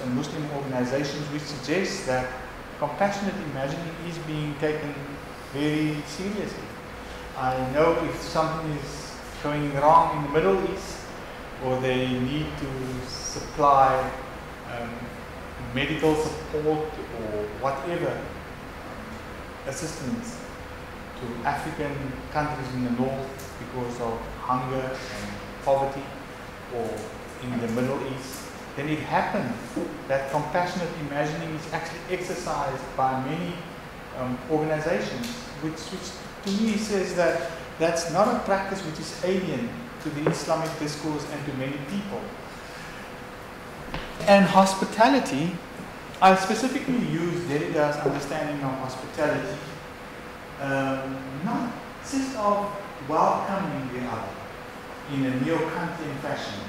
and Muslim organizations which suggest that compassionate imagining is being taken very seriously. I know if something is going wrong in the Middle East, or they need to supply medical support or whatever assistance to African countries in the north because of hunger and poverty, or in the Middle East, then it happens that compassionate imagining is actually exercised by many organizations, which to me says that that's not a practice which is alien to the Islamic discourse and to many people. And hospitality, I specifically use Derrida's understanding of hospitality, not just of welcoming the other in a neo-Kantian fashion,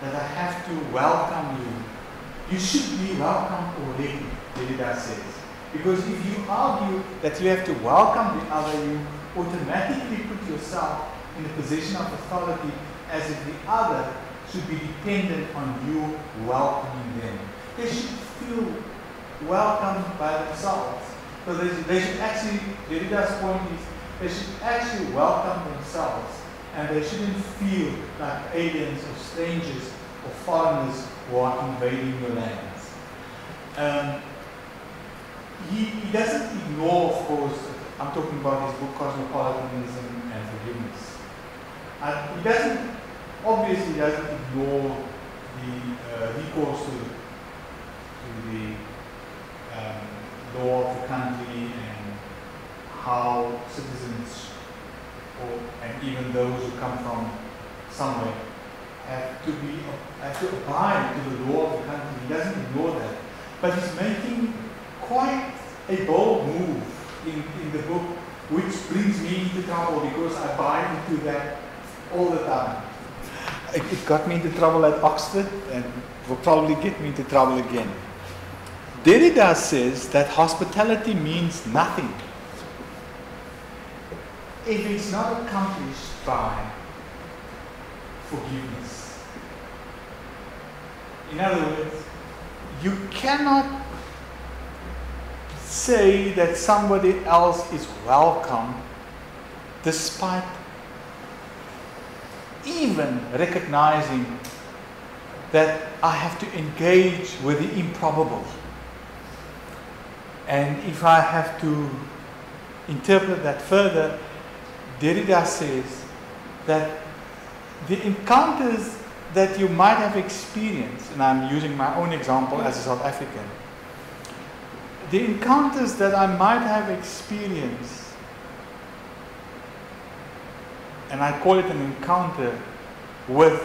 that I have to welcome you. You should be welcome already, Derrida says. Because if you argue that you have to welcome the other, you automatically put yourself in a position of authority as if the other should be dependent on you welcoming them. They should feel welcomed by themselves. So they should actually, Derrida's point is, they should actually welcome themselves, and they shouldn't feel like aliens or strangers or foreigners who are invading your lands. He doesn't ignore, of course, I'm talking about his book Cosmopolitanism and Forgiveness. He obviously doesn't ignore the recourse to the law of the country and how citizens, and even those who come from somewhere, have to abide to the law of the country. He doesn't ignore that. But he's making quite a bold move in the book, which brings me into trouble because I buy into that all the time. It got me into trouble at Oxford and will probably get me into trouble again. Derrida says that hospitality means nothing if it's not accomplished by forgiveness. In other words, you cannot say that somebody else is welcome despite even recognizing that I have to engage with the improbable. And if I have to interpret that further, Derrida says that the encounters that you might have experienced, and I'm using my own example as a South African, the encounters that I might have experienced, and I call it an encounter with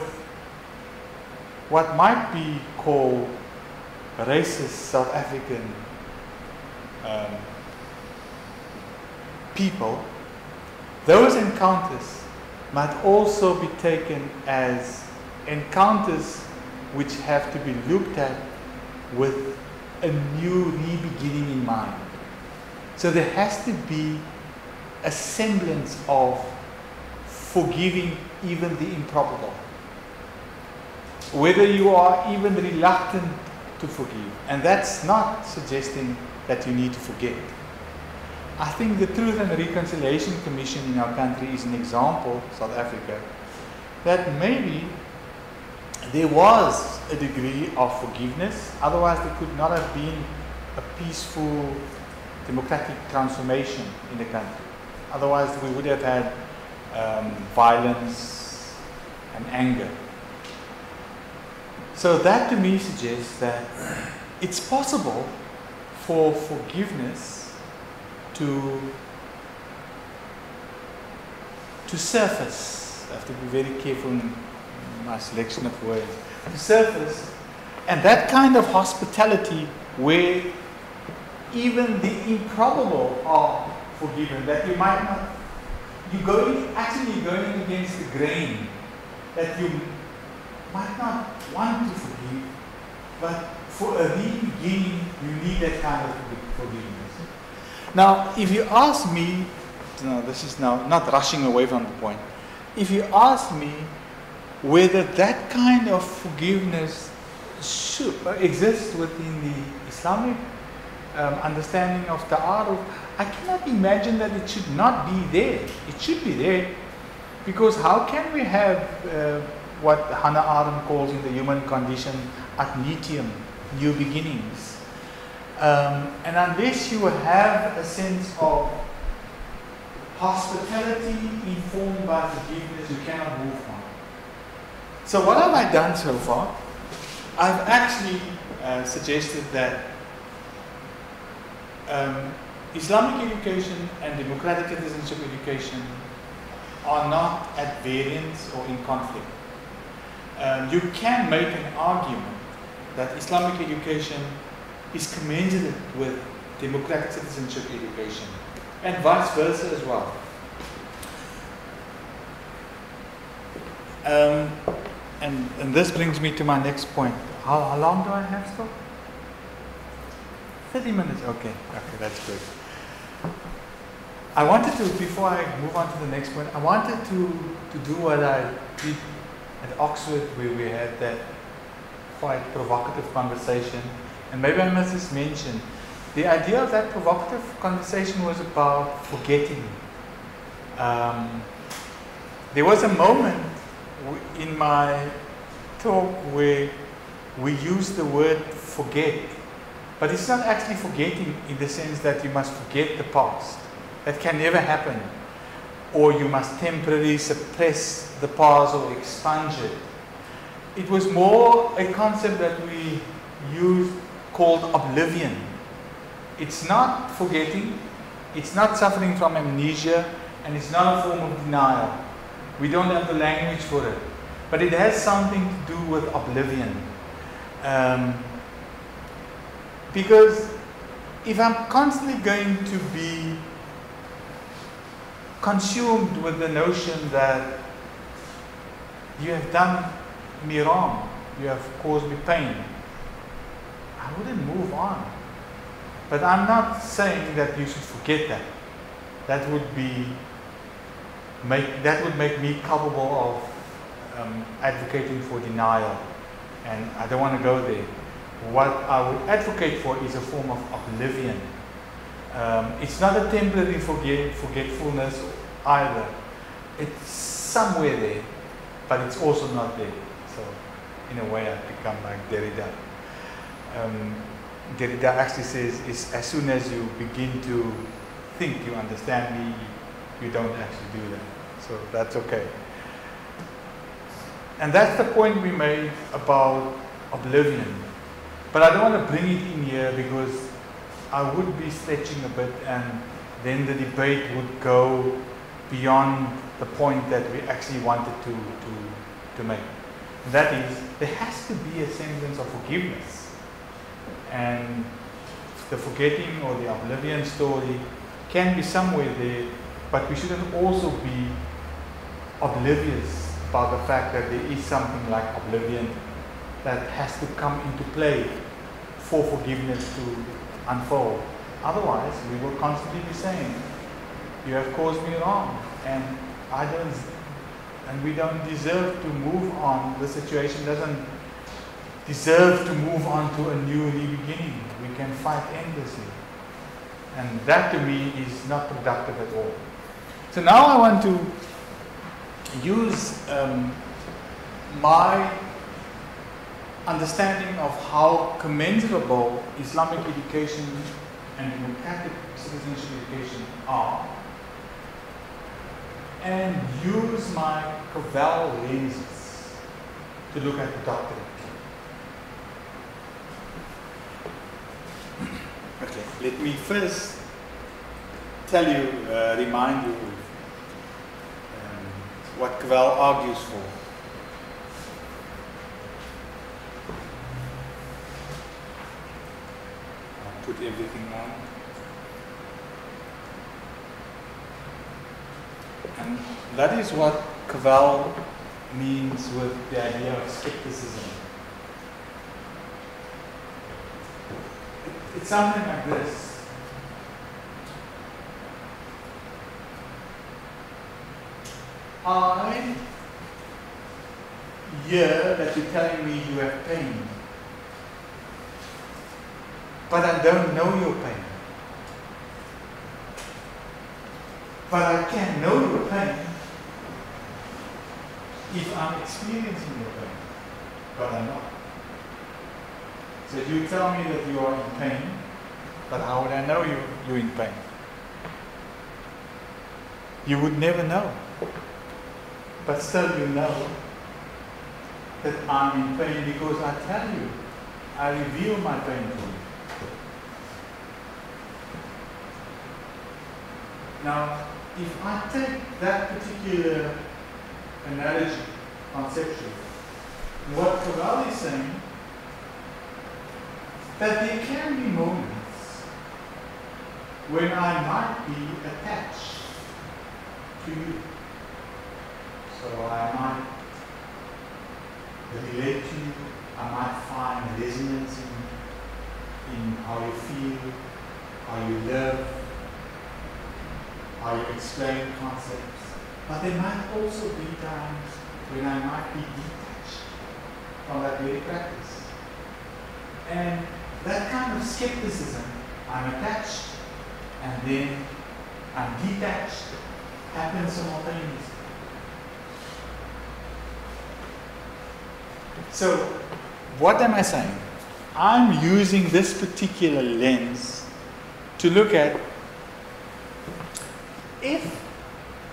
what might be called racist South African people, those encounters might also be taken as encounters which have to be looked at with a new re-beginning in mind. So there has to be a semblance of forgiving even the improbable, whether you are even reluctant to forgive. And that's not suggesting that you need to forget. I think the Truth and Reconciliation Commission in our country is an example, South Africa, that maybe there was a degree of forgiveness, otherwise there could not have been a peaceful democratic transformation in the country. Otherwise we would have had violence and anger. So that to me suggests that it's possible for forgiveness to surface. I have to be very careful in my selection of words. To surface, and that kind of hospitality where even the improbable are forgiven, that you might not, actually going against the grain, that you might not want to forgive, but for a re-beginning you need that kind of forgiveness. Now, if you ask me, this is now not rushing away from the point, if you ask me whether that kind of forgiveness exists within the Islamic understanding of ta'aruf, I cannot imagine that it should not be there. It should be there, because how can we have what Hannah Arendt calls in the human condition ad nitium, new beginnings? And unless you have a sense of hospitality informed by forgiveness, you cannot move on. So what have I done so far? I've actually suggested that Islamic education and democratic citizenship education are not at variance or in conflict. You can make an argument that Islamic education is commensurate with democratic citizenship education, and vice versa as well. And this brings me to my next point. How long do I have still? 30 minutes, okay, that's good. I wanted to, before I move on to the next point, I wanted to do what I did at Oxford, where we had that quite provocative conversation. And maybe I must just mention, the idea of that provocative conversation was about forgetting. There was a moment in my talk where we used the word forget, but it's not actually forgetting in the sense that you must forget the past. That can never happen. Or you must temporarily suppress the past or expunge it. It was more a concept that we used called oblivion. It's not forgetting, it's not suffering from amnesia, and it's not a form of denial. We don't have the language for it. But it has something to do with oblivion. Because if I'm constantly going to be consumed with the notion that you have done me wrong, you have caused me pain, I wouldn't move on. But I'm not saying that you should forget that. That would make me culpable of advocating for denial, and I don't want to go there. What I would advocate for is a form of oblivion. It's not a temporary forgetfulness either. It's somewhere there, but it's also not there. So, in a way, I've become like Derrida. Derrida actually says, as soon as you begin to think you understand me, you don't actually do that. So that's okay. And that's the point we made about oblivion. But I don't want to bring it in here because I would be stretching a bit, and then the debate would go beyond the point that we actually wanted to make. And that is, there has to be a semblance of forgiveness. And the forgetting or the oblivion story can be somewhere there, but we shouldn't also be oblivious about the fact that there is something like oblivion that has to come into play for forgiveness to unfold. Otherwise, we will constantly be saying, you have caused me wrong, and we don't deserve to move on. The situation doesn't deserve to move on to a new beginning. We can fight endlessly. And that to me is not productive at all. So now I want to use my understanding of how commensurable Islamic education and democratic citizenship education are, and use my Cavell lenses to look at the doctrine. Okay, let me first remind you what Cavell argues for. I'll put everything on. And that is what Cavell means with the idea of skepticism. It's something like this. I hear that you're telling me you have pain. but I don't know your pain. But I can know your pain if I'm experiencing your pain, but I'm not. So you tell me that you are in pain, but how would I know you're in pain? You would never know. But still you know that I'm in pain because I tell you, I reveal my pain to you. Now, if I take that particular analogy, conceptually, what Cabral is saying, that there can be moments when I might be attached to you. So I might relate to you, I might find resonance in how you feel, how you live, how you explain concepts. But there might also be times when I might be detached from that very practice. And that kind of skepticism, I'm attached and then I'm detached, happens simultaneously. So, what am I saying? I'm using this particular lens to look at if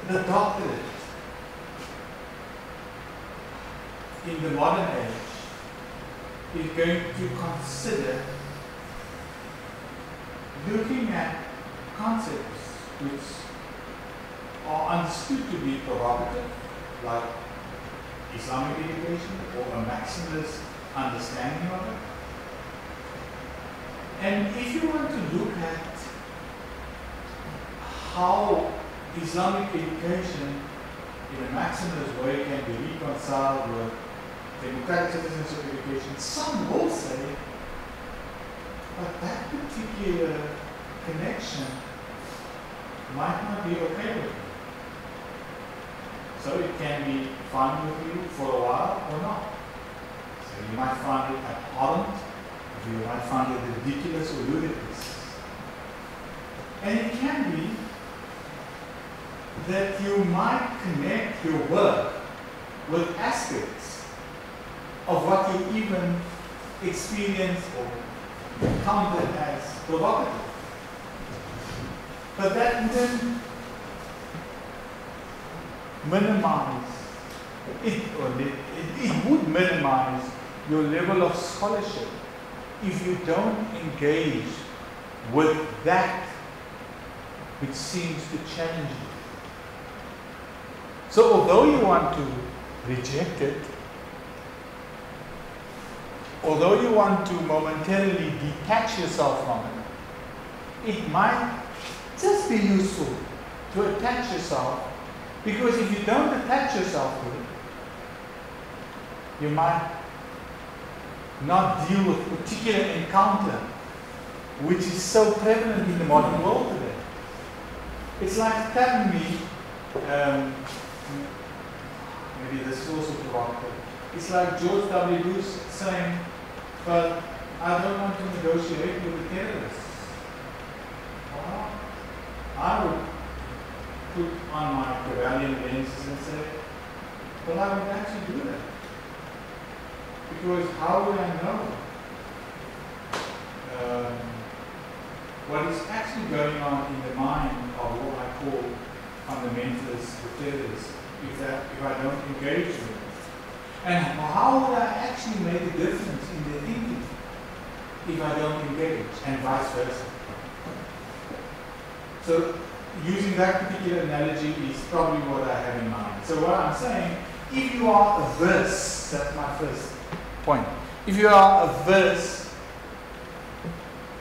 the doctorate in the modern age is going to consider looking at concepts which are understood to be provocative, like Islamic education or a maximalist understanding of it. And if you want to look at how Islamic education in a maximalist way can be reconciled with democratic citizenship education, some will say, but that particular connection might not be okay with you. So it can be fun with you for a while or not. So you might find it abhorrent, or you might find it ridiculous or ludicrous. And it can be that you might connect your work with aspects of what you even experience or counted as provocative. But that wouldn't minimize it would minimize your level of scholarship if you don't engage with that which seems to challenge you. So although you want to reject it, although you want to momentarily detach yourself from it, it might just be useful to attach yourself, because if you don't attach yourself to it, you might not deal with a particular encounter which is so prevalent in the modern world today. It's like telling me, maybe this is also provocative, it's like George W. Bush saying, but I don't want to negotiate with the terrorists. Well, I would put on my Machiavellian lenses and say, well, I would actually do that. Because how would I know what is actually going on in the mind of what I call fundamentalists or terrorists if I don't engage with it? And how would I actually make a difference in their thinking if I don't engage, and vice versa? So using that particular analogy is probably what I have in mind. So what I'm saying, if you are averse, that's my first point, if you are averse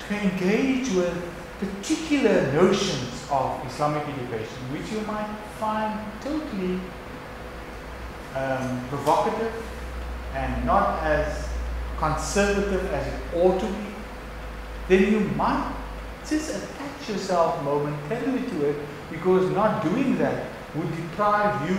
to engage with particular notions of Islamic education, which you might find totally provocative and not as conservative as it ought to be, then you might just attach yourself momentarily to it, because not doing that would deprive you